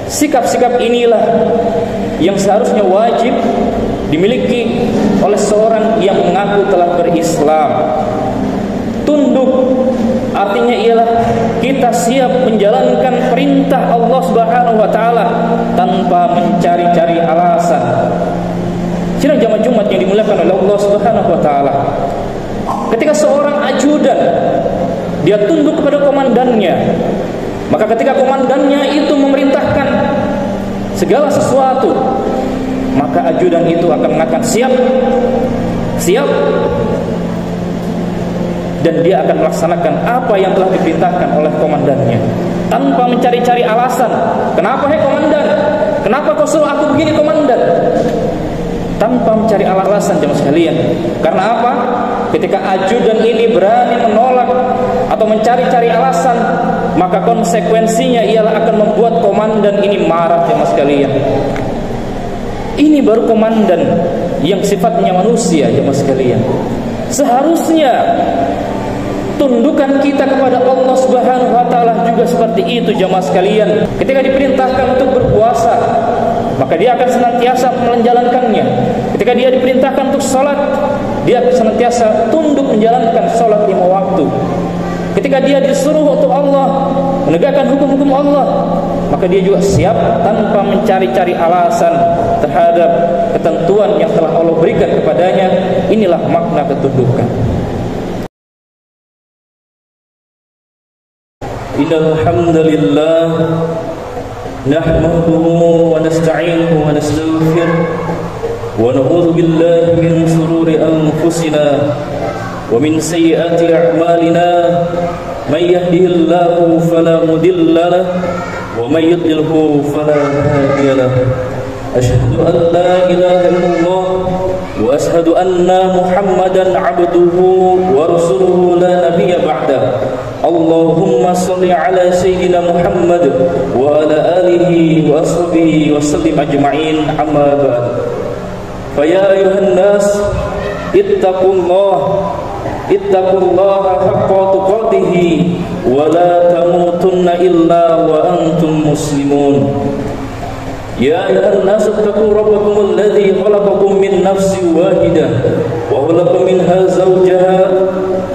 Sikap-sikap inilah yang seharusnya wajib dimiliki oleh seorang yang mengaku telah berislam. Tunduk artinya ialah kita siap menjalankan perintah Allah Subhanahu wa taala tanpa mencari-cari alasan. Sidang jamaah Jumat yang dimuliakan oleh Allah Subhanahu wa taala, ketika seorang ajudan dia tunduk kepada komandannya, maka ketika komandannya itu memerintahkan segala sesuatu, maka ajudan itu akan mengatakan siap, siap, dan dia akan melaksanakan apa yang telah diperintahkan oleh komandannya tanpa mencari-cari alasan. Kenapa komandan? Kenapa kau suruh aku begini komandan? Tanpa mencari alasan jemaah sekalian. Karena apa? Ketika ajudan ini berani menolak atau mencari-cari alasan, maka konsekuensinya ialah akan membuat komandan ini marah jemaah sekalian. Ini baru komandan yang sifatnya manusia jemaah sekalian. Seharusnya tundukan kita kepada Allah Subhanahu wa taala juga seperti itu jemaah sekalian. Ketika diperintahkan untuk berpuasa, maka dia akan senantiasa menjalankannya. Ketika dia diperintahkan untuk salat, dia akan senantiasa tunduk menjalankan salat 5 waktu. Ketika dia disuruh untuk Allah menegakkan hukum-hukum Allah, maka dia juga siap tanpa mencari-cari alasan terhadap ketentuan yang telah Allah berikan kepadanya. Inilah makna ketundukan. Innal hamdalillah nahmaduhu wa nasta'inuhu wa nastaghfiruh wa na'udzu billahi min shururi anfusina wa min sayyiati a'malina may yahdihillahu fala mudilla lahu wa may yudlilhu fala hadiya lahu. Asyhadu an la ilaha illallah wa asyhadu anna Muhammadan 'abduhu wa rasuluhu la nabiyya ba'da. Allahumma salli ala sayyidina Muhammad wa ala alihi wa ashabihi wa sallim ajma'in, amma ba'd. Fa ya ayuhan nas ittaqullaha haqqa tuqatih wa la tamutunna illa wa antum muslimun. Ya ayuhan nas ittaqu rabbakum alladhi khalaqakum min nafsin wahidah wa khalaqa minha zawjaha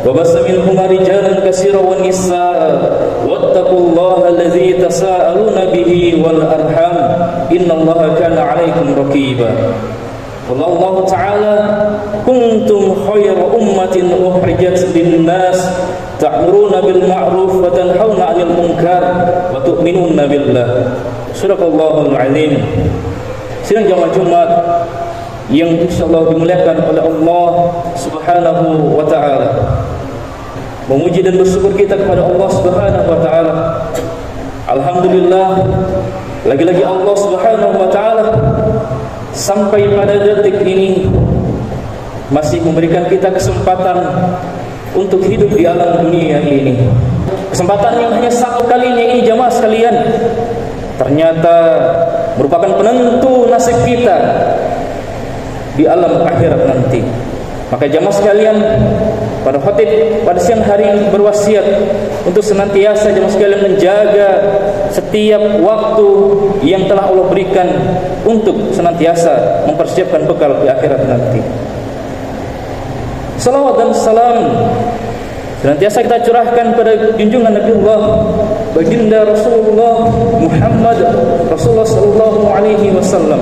wa bassa minhuma rijalan katsiran wa nisaa wattaqullaha alladhi tasaaluna bihi wal arham innallaha kana 'alaykum raqiba. Wallahu ta'ala kuntum khayra ummatin ukhrijat lin-nas ta'muruna bil ma'ruf wa tanhauna 'anil munkar wa tu'minuna billah. Surahul Azim. Sidang jamaah Jumat yang insyaallah dimuliakan oleh Allah Subhanahu wa taala. Memuji dan bersyukur kita kepada Allah Subhanahu wa taala. Alhamdulillah, lagi-lagi Allah Subhanahu wa taala sampai pada detik ini masih memberikan kita kesempatan untuk hidup di alam dunia ini. Kesempatan yang hanya satu kalinya ini jamaah sekalian, ternyata merupakan penentu nasib kita di alam akhirat nanti. Maka jamaah sekalian, pada khotib pada siang hari ini berwasiat untuk senantiasa jamaah sekalian menjaga setiap waktu yang telah Allah berikan untuk senantiasa mempersiapkan bekal di akhirat nanti. Salawat dan salam senantiasa kita curahkan pada junjungan Nabi Allah baginda Rasulullah Muhammad Rasulullah sallallahu alaihi wasallam,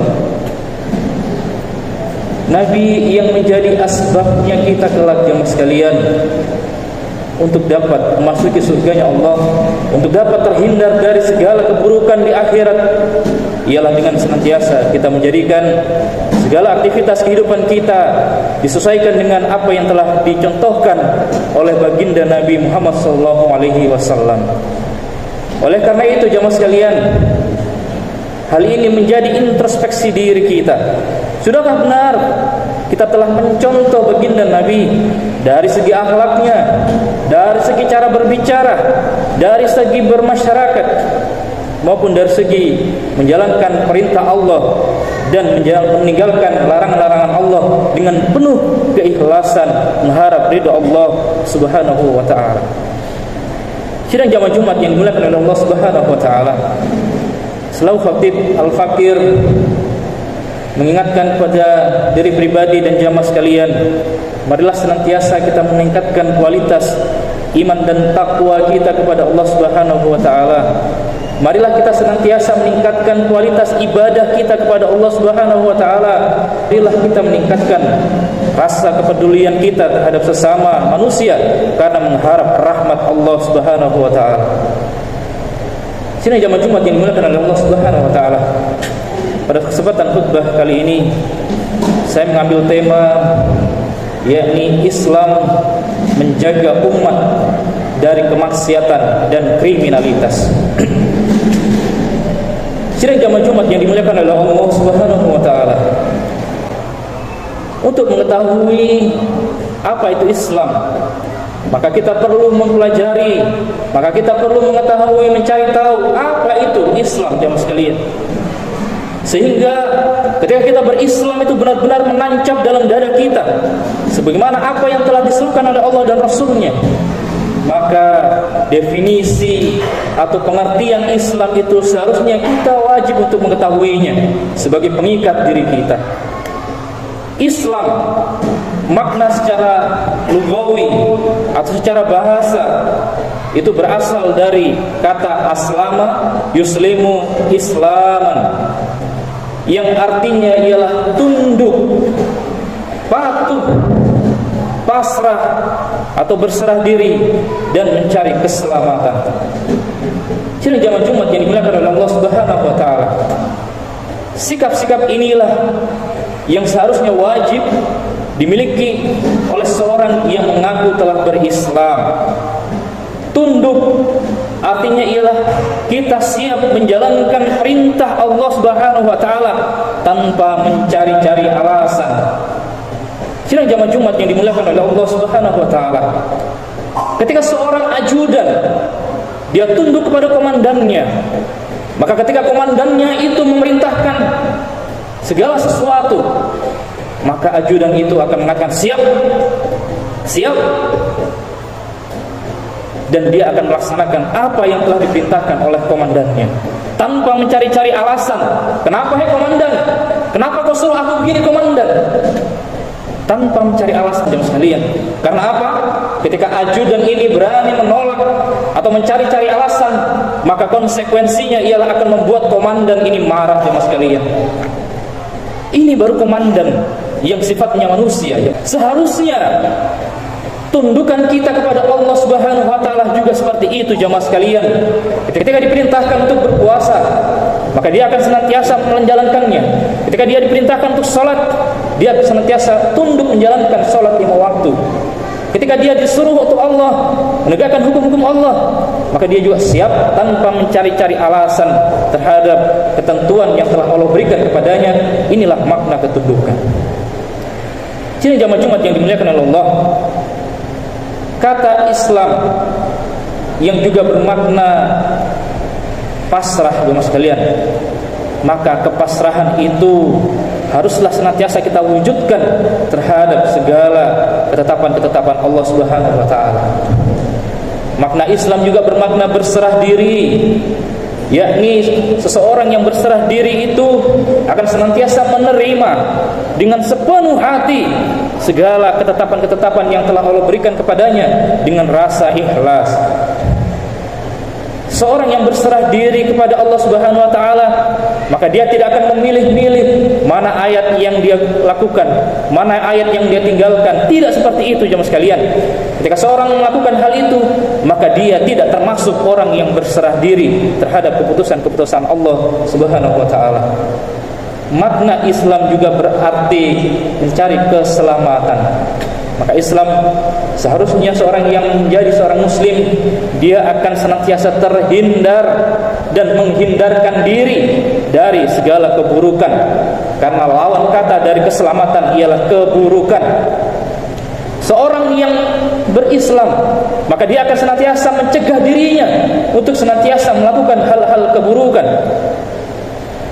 Nabi yang menjadi asbabnya kita kelak jemaah sekalian untuk dapat memasuki surganya Allah, untuk dapat terhindar dari segala keburukan di akhirat, ialah dengan senantiasa kita menjadikan segala aktivitas kehidupan kita disesuaikan dengan apa yang telah dicontohkan oleh baginda Nabi Muhammad sallallahu alaihi wasallam. Oleh karena itu jemaah sekalian, hal ini menjadi introspeksi diri kita. Sudahkah benar kita telah mencontoh baginda Nabi dari segi akhlaknya, dari segi cara berbicara, dari segi bermasyarakat, maupun dari segi menjalankan perintah Allah dan meninggalkan larangan-larangan Allah dengan penuh keikhlasan mengharap ridha Allah Subhanahu wa taala. Sidang jamaah Jumat yang dimuliakan oleh Allah Subhanahu wa taala, selalu khatib Al-Fakir mengingatkan kepada diri pribadi dan jamaah sekalian, marilah senantiasa kita meningkatkan kualitas iman dan takwa kita kepada Allah Subhanahu wa taala. Marilah kita senantiasa meningkatkan kualitas ibadah kita kepada Allah Subhanahu wa taala. Marilah kita meningkatkan rasa kepedulian kita terhadap sesama manusia karena mengharap rahmat Allah Subhanahu wa taala. Sini jamaah Jumat yang dimuliakan oleh Allah Subhanahu wa taala. Pada kesempatan khutbah kali ini saya mengambil tema, yakni Islam menjaga umat dari kemaksiatan dan kriminalitas. Sidang jamaah Jumat yang dimuliakan oleh Allah Subhanahu wa taala. Untuk mengetahui apa itu Islam, maka kita perlu mempelajari, maka kita perlu mengetahui, mencari tahu apa itu Islam jamaah sekalian. Sehingga ketika kita berislam itu benar-benar menancap dalam dada kita, sebagaimana apa yang telah disuruhkan oleh Allah dan Rasulnya. Maka definisi atau pengertian Islam itu seharusnya kita wajib untuk mengetahuinya sebagai pengikat diri kita. Islam makna secara lugawi atau secara bahasa itu berasal dari kata aslama yuslimu islaman, yang artinya ialah tunduk, patuh, pasrah atau berserah diri dan mencari keselamatan. Sidang jamaah Jumat yang dimuliakan oleh Allah Subhanahu wa taala. Sikap-sikap inilah yang seharusnya wajib dimiliki oleh seorang yang mengaku telah berislam. Tunduk artinya ialah kita siap menjalankan perintah Allah Subhanahu wa taala tanpa mencari-cari alasan. Sidang jamaah Jumat yang dimuliakan oleh Allah Subhanahu wa taala. Ketika seorang ajudan dia tunduk kepada komandannya, maka ketika komandannya itu memerintahkan segala sesuatu, maka ajudan itu akan mengatakan siap, siap, dan dia akan melaksanakan apa yang telah diperintahkan oleh komandannya tanpa mencari-cari alasan. Kenapa komandan? Kenapa kau suruh aku begini komandan? Tanpa mencari alasan jemaah sekalian. Karena apa? Ketika ajudan ini berani menolak atau mencari-cari alasan, maka konsekuensinya ialah akan membuat komandan ini marah jemaah sekalian. Ini baru komandan yang sifatnya manusia. Seharusnya tundukan kita kepada Allah Subhanahu wa taala juga seperti itu jamaah sekalian. Ketika diperintahkan untuk berpuasa, maka dia akan senantiasa menjalankannya. Ketika dia diperintahkan untuk salat, dia senantiasa tunduk menjalankan salat lima waktu. Ketika dia disuruh untuk Allah menegakkan hukum-hukum Allah, maka dia juga siap tanpa mencari-cari alasan terhadap ketentuan yang telah Allah berikan kepadanya. Inilah makna ketundukan. Sini jamaah Jumat yang dimuliakan oleh Allah. Kata Islam yang juga bermakna pasrah jemaah sekalian, maka kepasrahan itu haruslah senantiasa kita wujudkan terhadap segala ketetapan-ketetapan Allah Subhanahu wa taala. Makna Islam juga bermakna berserah diri, yakni seseorang yang berserah diri itu akan senantiasa menerima dengan sepenuh hati segala ketetapan-ketetapan yang telah Allah berikan kepadanya dengan rasa ikhlas. Seorang yang berserah diri kepada Allah Subhanahu wa taala, maka dia tidak akan memilih-milih mana ayat yang dia lakukan, mana ayat yang dia tinggalkan. Tidak seperti itu jemaah sekalian. Ketika seorang melakukan hal itu, maka dia tidak termasuk orang yang berserah diri terhadap keputusan-keputusan Allah Subhanahu wa taala. Makna Islam juga berarti mencari keselamatan. Maka Islam seharusnya seorang yang menjadi seorang muslim, dia akan senantiasa terhindar dan menghindarkan diri dari segala keburukan. Karena lawan kata dari keselamatan ialah keburukan. Seorang yang berislam, maka dia akan senantiasa mencegah dirinya untuk senantiasa melakukan hal-hal keburukan,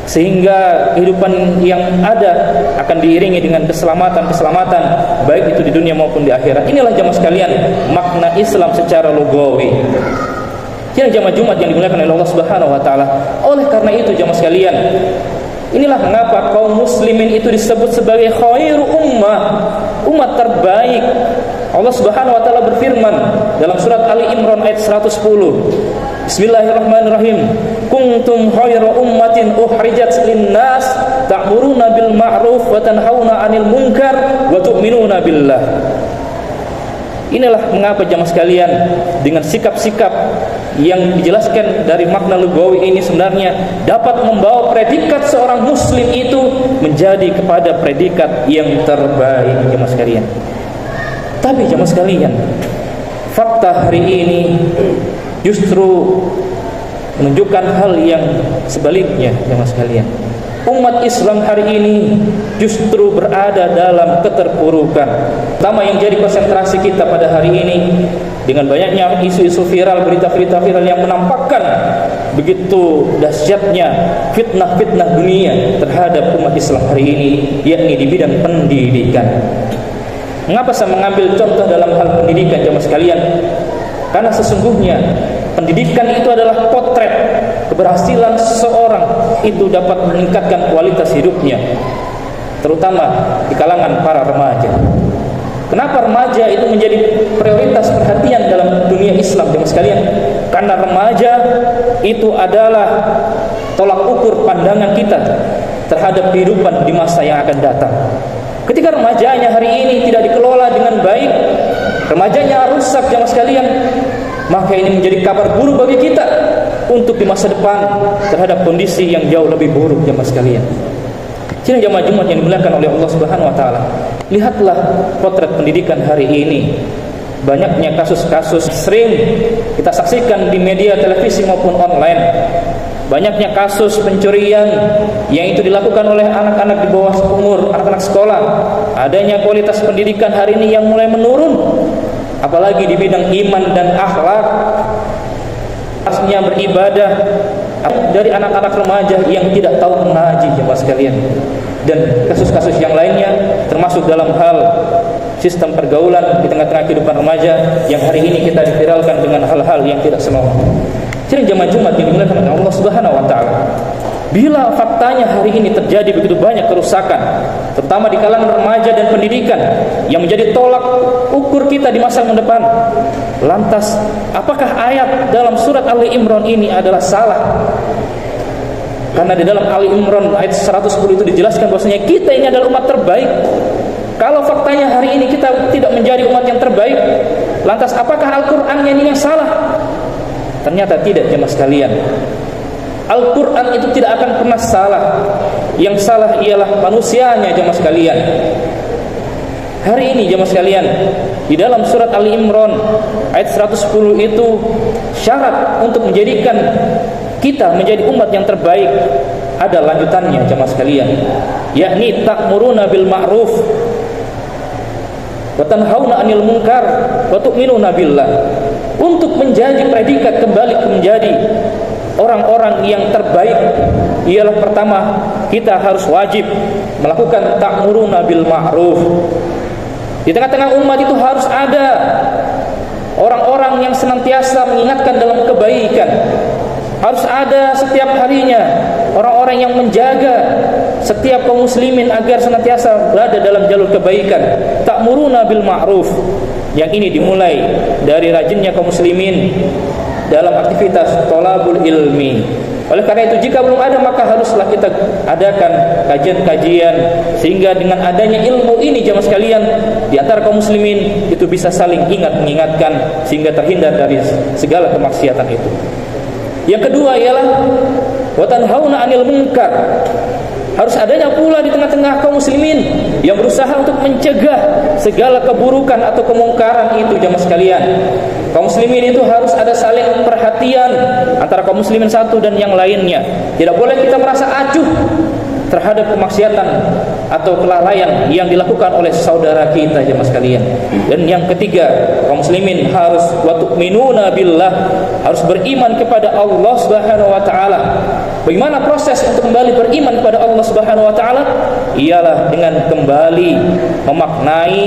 sehingga kehidupan yang ada akan diiringi dengan keselamatan-keselamatan, baik itu di dunia maupun di akhirat. Inilah jamaah sekalian makna Islam secara lugawi. Yang jamaah Jumat yang dimuliakan oleh Allah Subhanahu wa taala. Oleh karena itu jamaah sekalian, inilah mengapa kaum muslimin itu disebut sebagai khairu ummah, umat terbaik. Allah Subhanahu wa taala berfirman dalam surat Ali Imran ayat 110. Bismillahirrahmanirrahim. Kuntum khairu ummatin ukhrijat lin-nas ta'muruna bil ma'ruf wa tanhauna 'anil munkar wa tu'minuna billah. Inilah mengapa jamaah sekalian, dengan sikap-sikap yang dijelaskan dari makna lugawi ini sebenarnya dapat membawa predikat seorang muslim itu menjadi kepada predikat yang terbaik jamaah sekalian. Tapi jamaah sekalian, fakta hari ini justru menunjukkan hal yang sebaliknya jamaah sekalian. Umat Islam hari ini justru berada dalam keterpurukan. Pertama yang jadi konsentrasi kita pada hari ini, dengan banyaknya isu-isu viral, berita-berita viral yang menampakkan begitu dahsyatnya fitnah-fitnah dunia terhadap umat Islam hari ini, yakni di bidang pendidikan. Mengapa saya mengambil contoh dalam hal pendidikan jamaah sekalian? Karena sesungguhnya pendidikan itu adalah potret keberhasilan seseorang itu dapat meningkatkan kualitas hidupnya, terutama di kalangan para remaja. Kenapa remaja itu menjadi prioritas perhatian dalam dunia Islam jemaah sekalian? Karena remaja itu adalah tolak ukur pandangan kita terhadap kehidupan di masa yang akan datang. Ketika remajanya hari ini tidak dikelola dengan baik, remajanya rusak jemaah sekalian, maka ini menjadi kabar buruk bagi kita untuk di masa depan terhadap kondisi yang jauh lebih buruk jemaah sekalian. Jadi jamaah Jumat yang dimuliakan oleh Allah Subhanahu wa taala, lihatlah potret pendidikan hari ini. Banyaknya kasus-kasus sering kita saksikan di media televisi maupun online. Banyaknya kasus pencurian yang itu dilakukan oleh anak-anak di bawah umur, anak-anak sekolah. Adanya kualitas pendidikan hari ini yang mulai menurun, apalagi di bidang iman dan akhlak. Asnya beribadah dari anak-anak remaja yang tidak tahu mengaji jemaah sekalian. Dan kasus-kasus yang lainnya termasuk dalam hal sistem pergaulan di tengah-tengah kehidupan remaja yang hari ini kita diviralkan dengan hal-hal yang tidak senonoh. Jadi jemaah Jumat yang dimuliakan oleh Allah Subhanahu wa taala, bila faktanya hari ini terjadi begitu banyak kerusakan, terutama di kalangan remaja dan pendidikan yang menjadi tolak ukur kita di masa mendepan, lantas apakah ayat dalam surat Ali Imran ini adalah salah? Karena di dalam Ali Imran ayat 110 itu dijelaskan bahwasanya kita ini adalah umat terbaik. Kalau faktanya hari ini kita tidak menjadi umat yang terbaik, lantas apakah Al-Qur'annya ini yang salah? Ternyata tidak jemaah sekalian. Al-Quran itu tidak akan pernah salah. Yang salah ialah manusianya jemaah sekalian. Hari ini jemaah sekalian, di dalam surat Ali Imran ayat 110 itu syarat untuk menjadikan kita menjadi umat yang terbaik ada lanjutannya jemaah sekalian, yakni ta'muruna bil ma'ruf wa tanhauna 'anil munkar wa tu'minuna billah. Untuk menjadi predikat kembali menjadi orang-orang yang terbaik ialah pertama kita harus wajib melakukan ta'muruna bil ma'ruf. Di tengah-tengah umat itu harus ada orang-orang yang senantiasa mengingatkan dalam kebaikan. Harus ada setiap harinya orang-orang yang menjaga setiap kaum muslimin agar senantiasa berada dalam jalur kebaikan. Ta'muruna bil ma'ruf. Yang ini dimulai dari rajinnya kaum muslimin dalam aktivitas thalabul ilmi. Oleh karena itu jika belum ada maka haruslah kita adakan kajian-kajian sehingga dengan adanya ilmu ini jemaah sekalian di antara kaum muslimin itu bisa saling mengingatkan sehingga terhindar dari segala kemaksiatan itu. Yang kedua ialah wa tanhauna 'anil munkar. Harus adanya pula di tengah-tengah kaum muslimin yang berusaha untuk mencegah segala keburukan atau kemungkaran itu jemaah sekalian. Kaum muslimin itu harus ada saling perhatian antara kaum muslimin satu dan yang lainnya. Tidak boleh kita merasa acuh terhadap kemaksiatan atau kelalaian yang dilakukan oleh saudara kita jemaah sekalian. Dan yang ketiga, kaum muslimin harus wa tu'minuna billah, harus beriman kepada Allah Subhanahu wa taala. Bagaimana proses untuk kembali beriman kepada Allah Subhanahu wa taala? Ialah dengan kembali memaknai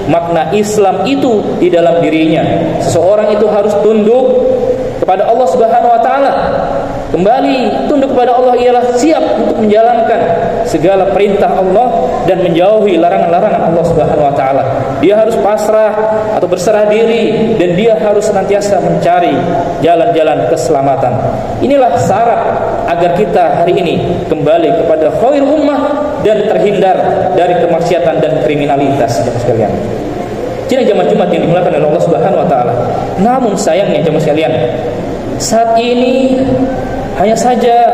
makna Islam itu di dalam dirinya. Seseorang itu harus tunduk kepada Allah Subhanahu wa taala, kembali tunduk kepada Allah, ialah siap untuk menjalankan segala perintah Allah dan menjauhi larangan-larangan Allah Subhanahu wa taala. Dia harus pasrah atau berserah diri, dan dia harus senantiasa mencari jalan-jalan keselamatan. Inilah syarat agar kita hari ini kembali kepada khair ummah dan terhindar dari kemaksiatan dan kriminalitas, jemaah sekalian. Jadi jemaah Jumat yang dimuliakan oleh Allah Subhanahu wa taala. Namun sayangnya jemaah sekalian, saat ini hanya saja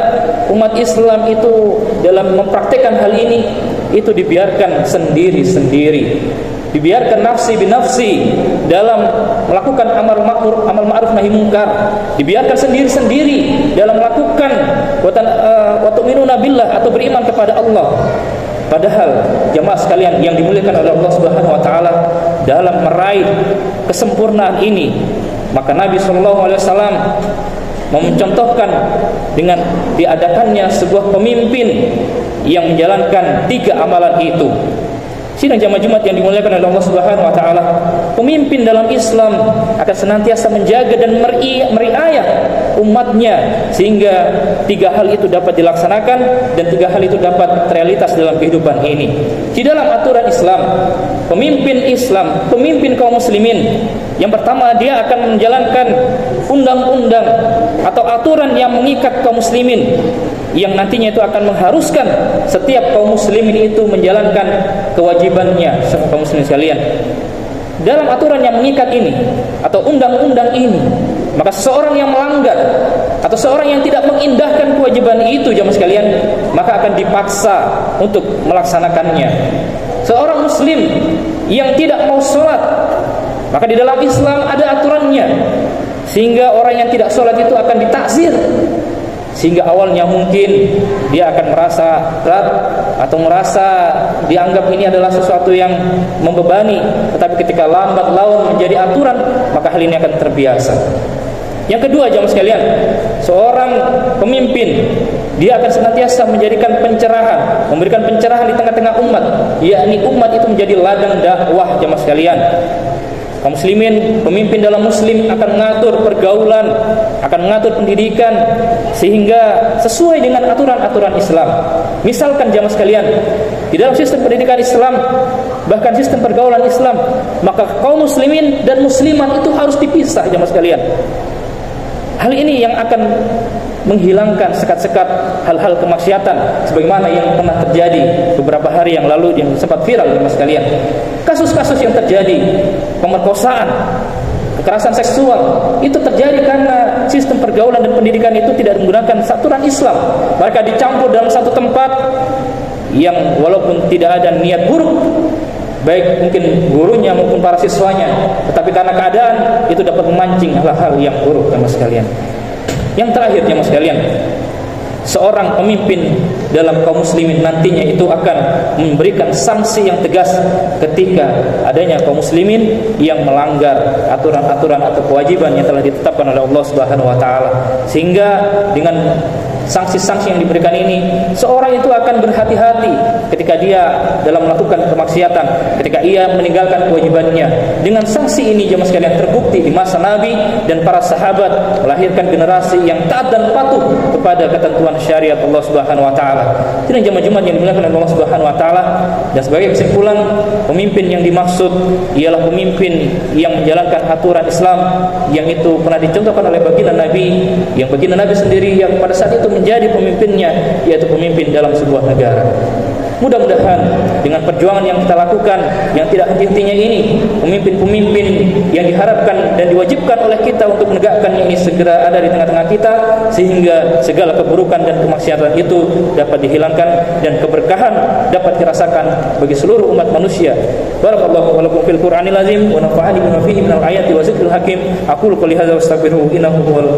umat Islam itu dalam mempraktikkan hal ini itu dibiarkan sendiri-sendiri, dibiarkan nafsi binafsi dalam melakukan amal ma'ruf nahi munkar, dibiarkan sendiri-sendiri dalam melakukan wa tu'minuna billah atau beriman kepada Allah. Padahal jemaah sekalian yang dimuliakan oleh Allah Subhanahu wa taala, dalam meraih kesempurnaan ini, maka Nabi sallallahu alaihi wasallam mencontohkan dengan diadakannya sebuah pemimpin yang menjalankan 3 amalan itu. Sidang jamaah Jumat yang dimuliakan oleh Allah Subhanahu wa taala, pemimpin dalam Islam akan senantiasa menjaga dan meriayah umatnya sehingga 3 hal itu dapat dilaksanakan dan 3 hal itu dapat realitas dalam kehidupan ini. Di dalam aturan Islam, pemimpin kaum muslimin, yang pertama dia akan menjalankan undang-undang atau aturan yang mengikat kaum muslimin, yang nantinya itu akan mengharuskan setiap kaum muslimin itu menjalankan kewajibannya sama kaum muslimin sekalian. Dalam aturan yang mengikat ini atau undang-undang ini, maka seseorang yang melanggar atau seorang yang tidak mengindahkan kewajiban itu jemaah sekalian, maka akan dipaksa untuk melaksanakannya. Seorang muslim yang tidak mau sholat, maka di dalam Islam ada aturannya, sehingga orang yang tidak sholat itu akan ditakzir. Sehingga awalnya mungkin dia akan merasa berat atau merasa dianggap ini adalah sesuatu yang membebani, tetapi ketika lambat laun menjadi aturan, maka hal ini akan terbiasa. Yang kedua jemaah sekalian, seorang pemimpin dia akan senantiasa menjadikan pencerahan, memberikan pencerahan di tengah-tengah umat, yakni umat itu menjadi ladang dakwah jemaah sekalian. Kaum muslimin, pemimpin dalam muslim akan mengatur pergaulan, akan mengatur pendidikan sehingga sesuai dengan aturan-aturan Islam. Misalkan jamaah sekalian, di dalam sistem pendidikan Islam, bahkan sistem pergaulan Islam, maka kaum muslimin dan muslimat itu harus dipisah jamaah sekalian. Hal ini yang akan menghilangkan sekat-sekat hal-hal kemaksiatan sebagaimana yang pernah terjadi beberapa hari yang lalu yang sempat viral jemaah sekalian. Kasus-kasus yang terjadi, pemerkosaan, kekerasan seksual, itu terjadi karena sistem pergaulan dan pendidikan itu tidak menggunakan aturan Islam. Mereka dicampur dalam satu tempat yang walaupun tidak ada niat buruk, baik mungkin gurunya maupun para siswanya, tetapi karena keadaan itu dapat memancing hal-hal yang buruk jemaah sekalian. Yang terakhir jemaah sekalian, seorang pemimpin dalam kaum muslimin nantinya itu akan memberikan sanksi yang tegas ketika adanya kaum muslimin yang melanggar aturan-aturan atau kewajiban yang telah ditetapkan oleh Allah Subhanahu wa taala. Sehingga dengan sanksi-sanksi yang diberikan ini, seorang itu akan berhati-hati ketika dia dalam melakukan kemaksiatan, ketika ia meninggalkan kewajibannya. Dengan sanksi ini jemaah sekalian terbukti di masa Nabi dan para sahabat melahirkan generasi yang taat dan patuh kepada ketentuan syariat Allah Subhanahu wa taala. Ini jemaah Jumat yang dimuliakan oleh Allah Subhanahu wa taala. Dan sebagai kesimpulan, pemimpin yang dimaksud ialah pemimpin yang menjalankan aturan Islam yang itu pernah dicontohkan oleh baginda Nabi, yang baginda Nabi sendiri yang pada saat itu menjadi pemimpinnya, yaitu pemimpin dalam sebuah negara. Mudah-mudahan dengan perjuangan yang kita lakukan yang tidak henti-hentinya ini, pemimpin-pemimpin yang diharapkan dan diwajibkan oleh kita untuk menegakkannya ini segera ada di tengah-tengah kita, sehingga segala keburukan dan kemaksiatan itu dapat dihilangkan dan keberkahan dapat dirasakan bagi seluruh umat manusia. Barakallahu wa lakum fil Qur'anil azim wa nafa'ani bima fihi minal ayati wa zikril hakim. Aqulu qouli hadza wa astaghfiruhu innahu huwal